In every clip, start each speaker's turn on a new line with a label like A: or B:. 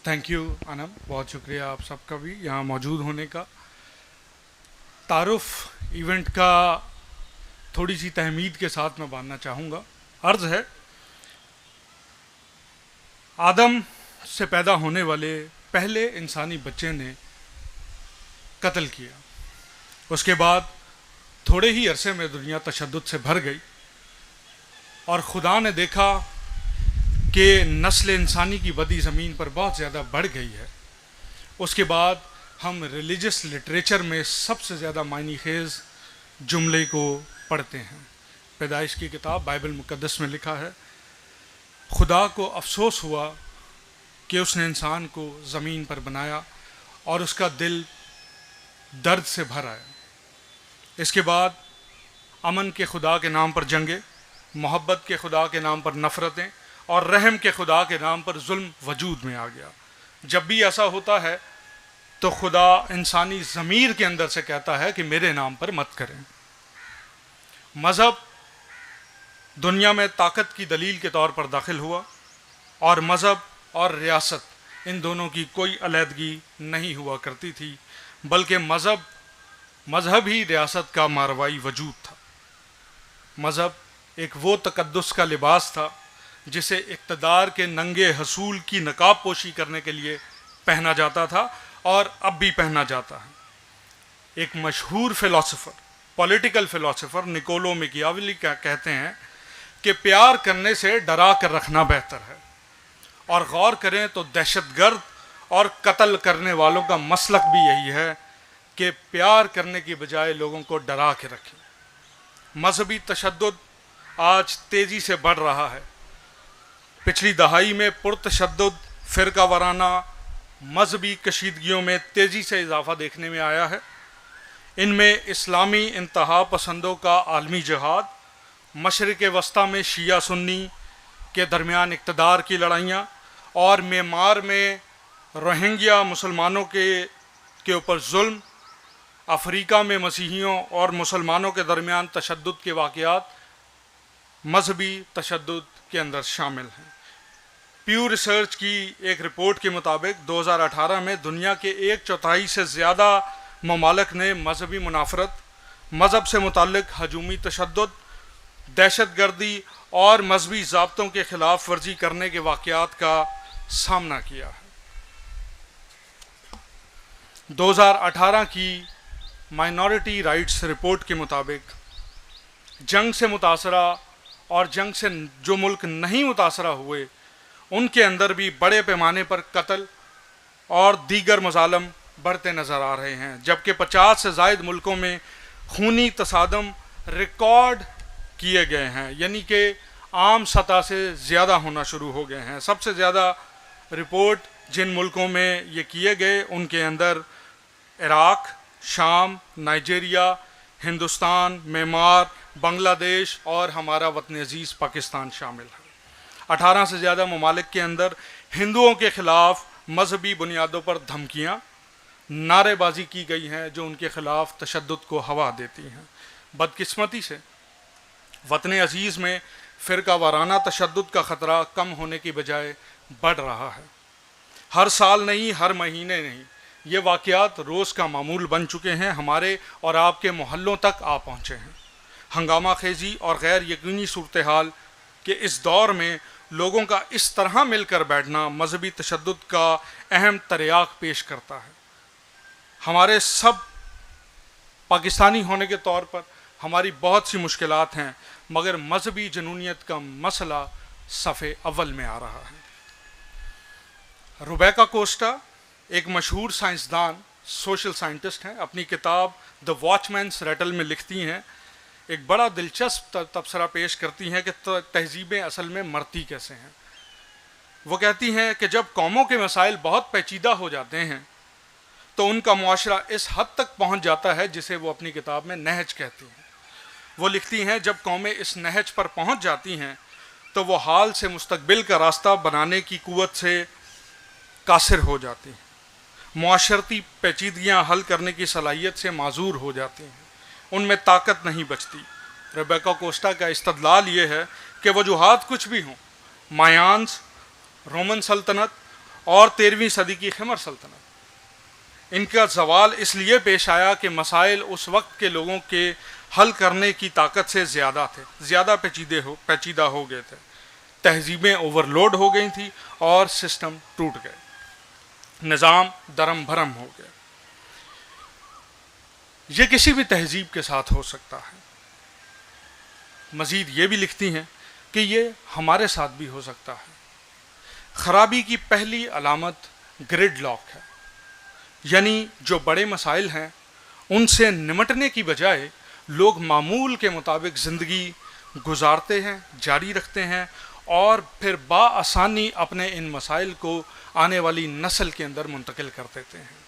A: Thank you Anam, बहुत शुक्रिया आप सबका भी यहाँ मौजूद होने का। तारुफ इवेंट का थोड़ी सी तहमीद के साथ मैं बांधना चाहूँगा। अर्ज़ है, आदम से पैदा होने वाले पहले इंसानी बच्चे ने कत्ल किया। उसके बाद थोड़े ही अरसे में दुनिया तशद्दुद से भर गई और खुदा ने देखा कि नस्ल इंसानी की बदी ज़मीन पर बहुत ज़्यादा बढ़ गई है। उसके बाद हम रिलीजियस लिटरेचर में सबसे ज़्यादा मायनी खेज़ जुमले को पढ़ते हैं। पैदाइश की किताब बाइबल मुक़द्दस में लिखा है, खुदा को अफसोस हुआ कि उसने इंसान को ज़मीन पर बनाया और उसका दिल दर्द से भर आया। इसके बाद अमन के खुदा के नाम पर जंगे, मोहब्बत के खुदा के नाम पर नफ़रतें और रहम के खुदा के नाम पर जुल्म वजूद में आ गया। जब भी ऐसा होता है तो खुदा इंसानी ज़मीर के अंदर से कहता है कि मेरे नाम पर मत करें। मज़हब दुनिया में ताकत की दलील के तौर पर दाखिल हुआ और मज़हब और रियासत, इन दोनों की कोई अलहदगी नहीं हुआ करती थी, बल्कि मज़हब ही रियासत का मारवाई वजूद था। मज़हब एक वो तकद्दुस का लिबास था जिसे इक़्तिदार के नंगे हसूल की नकाब पोशी करने के लिए पहना जाता था और अब भी पहना जाता है। एक मशहूर philosopher, political philosopher Niccolo Machiavelli कहते हैं कि प्यार करने से डरा कर रखना बेहतर है, और गौर करें तो दहशतगर्द और कत्ल करने वालों का मसलक भी यही है कि प्यार करने की बजाय लोगों को डरा के रखें। मजहबी तशद्दुद आज तेज़ी से बढ़ रहा है। पिछली दहाई में पुरतशद्दुद फ़िरका वाराना मजहबी कशीदगियों में तेज़ी से इजाफ़ा देखने में आया है। इनमें इस्लामी इंतहा पसंदों का आलमी जिहाद, मशरिक़ वस्ता में शिया सुन्नी के दरमियान इक़्तिदार की लड़ाइयाँ और म्यांमार में रोहिंग्या मुसलमानों के ऊपर जुल्म, अफ्रीका में मसीहियों और मुसलमानों के दरमियान तशद्दुद के वाक़यात मजहबी तशद्दुद के अंदर शामिल हैं। प्यू रिसर्च की एक रिपोर्ट के मुताबिक 2018 में दुनिया के 1/4 से ज़्यादा ममालिक ने मजहबी मुनाफरत, मज़हब से मुताल्लिक़ हजूमी तशद्दुद, दहशतगर्दी और मजहबी ज़ाब्तों के ख़िलाफ़ वर्जी करने के वाक़यात का सामना किया है। 2018 की माइनॉरिटी राइट्स रिपोर्ट के मुताबिक जंग से मुतासरा और जंग से जो मुल्क नहीं मुतासरा हुए उनके अंदर भी बड़े पैमाने पर कत्ल और दीगर मज़ालम बढ़ते नज़र आ रहे हैं, जबकि 50 से ज़ायद मुल्कों में खूनी तसादम रिकॉर्ड किए गए हैं, यानी कि आम सतह से ज़्यादा होना शुरू हो गए हैं। सबसे ज़्यादा रिपोर्ट जिन मुल्कों में ये किए गए उनके अंदर इराक़, शाम, नाइजीरिया, हिंदुस्तान, म्यांमार, बांग्लादेश और हमारा वतन अज़ीज़ पाकिस्तान शामिल है। 18 से ज़्यादा ममालिक के अंदर हिंदुओं के ख़िलाफ़ मजहबी बुनियादों पर धमकियाँ, नारेबाजी की गई हैं जो उनके ख़िलाफ़ तशद्दुद को हवा देती हैं। बदकिस्मती से वतन अज़ीज़ में फ़िरका वाराना तशद्दुद का ख़तरा कम होने की बजाय बढ़ रहा है। हर साल नहीं, हर महीने नहीं, ये वाक़यात रोज़ का मामूल बन चुके हैं, हमारे और आपके मोहल्लों तक आ पहुँचे हैं। हंगामा खेजी और गैर यकीनी सूरत हाल के इस दौर में लोगों का इस तरह मिलकर बैठना मजहबी तशद्दुद का अहम तर्याक पेश करता है। हमारे सब पाकिस्तानी होने के तौर पर हमारी बहुत सी मुश्किलात हैं, मगर मजहबी जनूनियत का मसला सफ़े अव्वल में आ रहा है। रुबैका कोस्टा एक मशहूर साइंसदान, सोशल साइंटिस्ट हैं, अपनी किताब द वॉचमैन्स रैटल में लिखती हैं, एक बड़ा दिलचस्प तबसरा पेश करती हैं कि तहज़ीबें असल में मरती कैसे हैं। वो कहती हैं कि जब कौमों के मसाइल बहुत पेचीदा हो जाते हैं तो उनका मुआशरा इस हद तक पहुंच जाता है जिसे वो अपनी किताब में नहज कहती हैं। वो लिखती हैं, जब कौमें इस नहज पर पहुंच जाती हैं तो वो हाल से मुस्तकबिल का रास्ता बनाने की कुव्वत से कासिर हो जाती हैं, मुआशरती पेचीदगियाँ हल करने की सलाहियत से माजूर हो जाती हैं, उनमें ताकत नहीं बचती। रेबेका कोस्टा का इस्तदलाल ये है कि वजूहात कुछ भी हों, मायांस, रोमन सल्तनत اور 13ویں صدی کی خمر سلطنت، ان کا زوال اس لیے پیش آیا کہ مسائل اس وقت کے لوگوں کے حل کرنے کی طاقت سے زیادہ تھے، زیادہ پیچیدہ ہو گئے تھے، تہذیبیں اوور لوڈ ہو گئی تھیں اور سسٹم ٹوٹ گئے، نظام درم بھرم ہو گیا۔ یہ کسی بھی تہذیب کے ساتھ ہو سکتا ہے۔ مزید یہ بھی لکھتی ہیں کہ یہ ہمارے ساتھ بھی ہو سکتا ہے۔ خرابی کی پہلی علامت گریڈ لاک ہے، یعنی جو بڑے مسائل ہیں ان سے نمٹنے کی بجائے لوگ معمول کے مطابق زندگی گزارتے ہیں، جاری رکھتے ہیں اور پھر بآسانی اپنے ان مسائل کو آنے والی نسل کے اندر منتقل کر دیتے ہیں،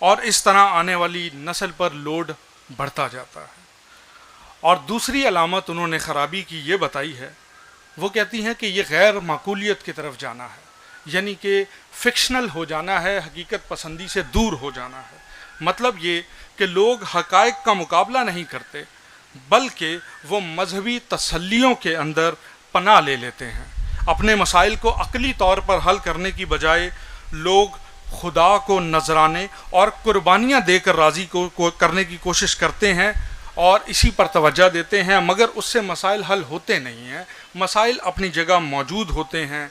A: اور اس طرح آنے والی نسل پر لوڈ بڑھتا جاتا ہے۔ اور دوسری علامت انہوں نے خرابی کی یہ بتائی ہے، وہ کہتی ہیں کہ یہ غیر معقولیت کی طرف جانا ہے، یعنی کہ فکشنل ہو جانا ہے، حقیقت پسندی سے دور ہو جانا ہے۔ مطلب یہ کہ لوگ حقائق کا مقابلہ نہیں کرتے بلکہ وہ مذہبی تسلیوں کے اندر پناہ لے لیتے ہیں۔ اپنے مسائل کو عقلی طور پر حل کرنے کی بجائے لوگ خدا کو نذرانے اور قربانیاں دے کر راضی کو کرنے کی کوشش کرتے ہیں اور اسی پر توجہ دیتے ہیں، مگر اس سے مسائل حل ہوتے نہیں ہیں۔ مسائل اپنی جگہ موجود ہوتے ہیں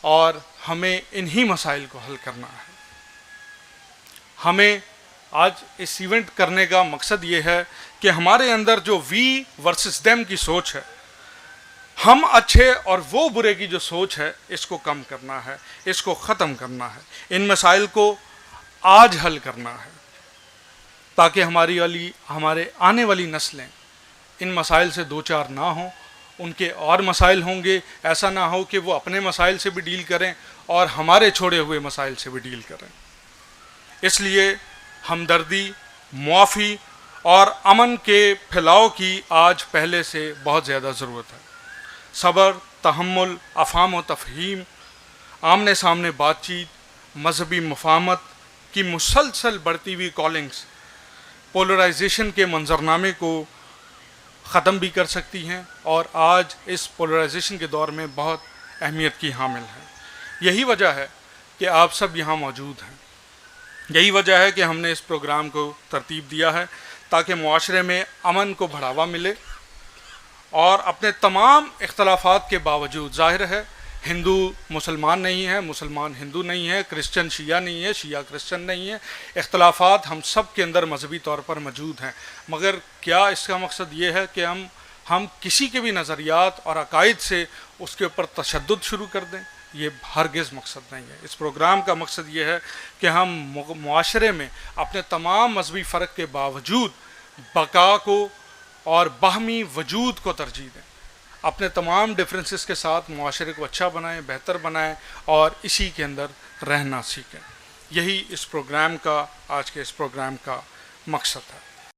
A: اور ہمیں انہی مسائل کو حل کرنا ہے۔ ہمیں آج اس ایونٹ کرنے کا مقصد یہ ہے کہ ہمارے اندر جو وی ورسز دیم کی سوچ ہے، ہم اچھے اور وہ برے کی جو سوچ ہے، اس کو کم کرنا ہے، اس کو ختم کرنا ہے، ان مسائل کو آج حل کرنا ہے، تاکہ ہمارے آنے والی نسلیں ان مسائل سے دو چار نہ ہوں۔ ان کے اور مسائل ہوں گے، ایسا نہ ہو کہ وہ اپنے مسائل سے بھی ڈیل کریں اور ہمارے چھوڑے ہوئے مسائل سے بھی ڈیل کریں۔ اس لیے ہمدردی، معافی اور امن کے پھیلاؤ کی آج پہلے سے بہت زیادہ ضرورت ہے۔ صبر، تحمل، افہام و تفہیم، آمنے سامنے بات چیت، مذہبی مفاہمت کی مسلسل بڑھتی ہوئی کالنگز پولرائزیشن کے منظرنامے کو ختم بھی کر سکتی ہیں، اور آج اس پولرائزیشن کے دور میں بہت اہمیت کی حامل ہے۔ یہی وجہ ہے کہ آپ سب یہاں موجود ہیں، یہی وجہ ہے کہ ہم نے اس پروگرام کو ترتیب دیا ہے تاکہ معاشرے میں امن کو بڑھاوا ملے، اور اپنے تمام اختلافات کے باوجود، ظاہر ہے ہندو مسلمان نہیں ہے، مسلمان ہندو نہیں ہے، کرسچن شیعہ نہیں ہے، شیعہ کرسچن نہیں ہے، اختلافات ہم سب کے اندر مذہبی طور پر موجود ہیں، مگر کیا اس کا مقصد یہ ہے کہ ہم کسی کے بھی نظریات اور عقائد سے اس کے اوپر تشدد شروع کر دیں؟ یہ ہرگز مقصد نہیں ہے۔ اس پروگرام کا مقصد یہ ہے کہ ہم معاشرے میں اپنے تمام مذہبی فرق کے باوجود بقا کو اور باہمی وجود کو ترجیح دیں، اپنے تمام ڈفرینسز کے ساتھ معاشرے کو اچھا بنائیں، بہتر بنائیں اور اسی کے اندر رہنا سیکھیں۔ یہی اس پروگرام کا، آج کے اس پروگرام کا مقصد ہے۔